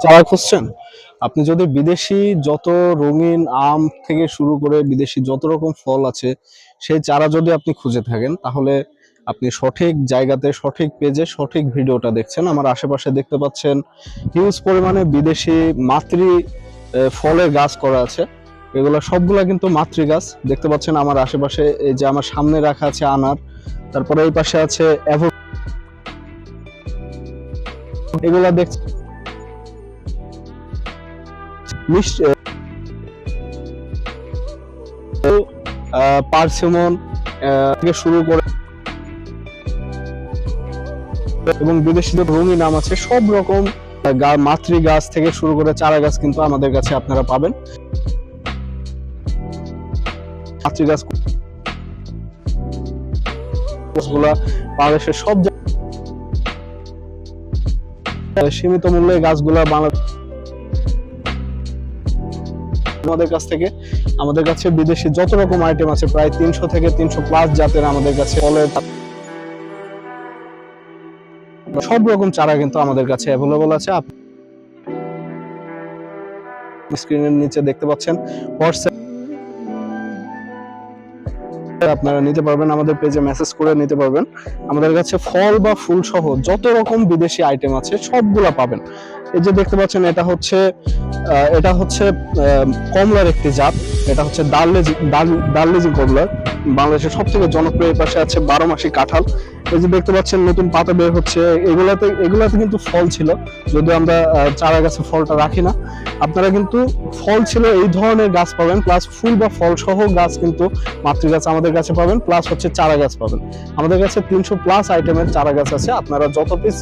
চারা খুঁজছেন? আপনি যদি বিদেশি যত রঙিন আম থেকে শুরু করে বিদেশি যত রকম ফল আছে সেই চারা যদি আপনি খুঁজে থাকেন, তাহলে আপনি সঠিক জায়গাতে সঠিক পেজে সঠিক ভিডিওটা দেখছেন। আমার আশেপাশে দেখতে পাচ্ছেন হিউজ পরিমাণে বিদেশি মাতৃ ফলের গাছ করা আছে। এগুলো সবগুলা কিন্তু মাতৃ গাছ। দেখতে পাচ্ছেন আমার আশেপাশে, এই যে আমার সামনে রাখা আছে আনার, তারপরে এই পাশে আছে এগুলা দেখছেন মিষ্টি পার্সিমন থেকে শুরু করে এবং বিদেশি যে রঙিন আম আছে সব রকম মাতৃ গাছ থেকে শুরু করে চারা গাছ কিন্তু আমাদের কাছে আপনারা পাবেন। মাতৃ গাছগুলা বাংলাদেশের সব সীমিত মূল্যে গাছগুলা আমাদের কাছ থেকে, আমাদের কাছে বিদেশি যত রকম আইটেম আছে প্রায় 300 থেকে 300+ জাতের আমাদের কাছে ফলের সব রকম চারা কিন্তু আমাদের কাছে অ্যাভেলেবল আছে। স্ক্রিনের নিচে দেখতে পাচ্ছেন হোয়াটসঅ্যাপ, আপনারা নিতে পারবেন, আমাদের পেজে মেসেজ করে নিতে পারবেন। আমাদের কাছে ফল বা ফুল সহ যত রকম বিদেশি আইটেম আছে সবগুলা পাবেন। এই যে দেখতে পাচ্ছেন এটা হচ্ছে কমলার একটি জাত, এটা হচ্ছে দার্লেজি কমলা, বাংলাদেশের সব থেকে জনপ্রিয়। পাশে আছে 12 মাসি কাঁঠাল। এই যে দেখতে পাচ্ছেন নতুন পাতা বের হচ্ছে, এগুলাতে কিন্তু ফল ছিল, যদিও আমরা চারা গাছে ফলটা রাখি না। আপনারা কিন্তু ফল ছিল এই ধরনের গাছ পাবেন, প্লাস ফুল বা ফল সহ গাছ কিন্তু মাতৃ গাছ আমাদের কাছে পাবেন, প্লাস হচ্ছে চারা গাছ পাবেন। আমাদের কাছে 300+ আইটেমের চারা গাছ আছে। আপনারা যত পিস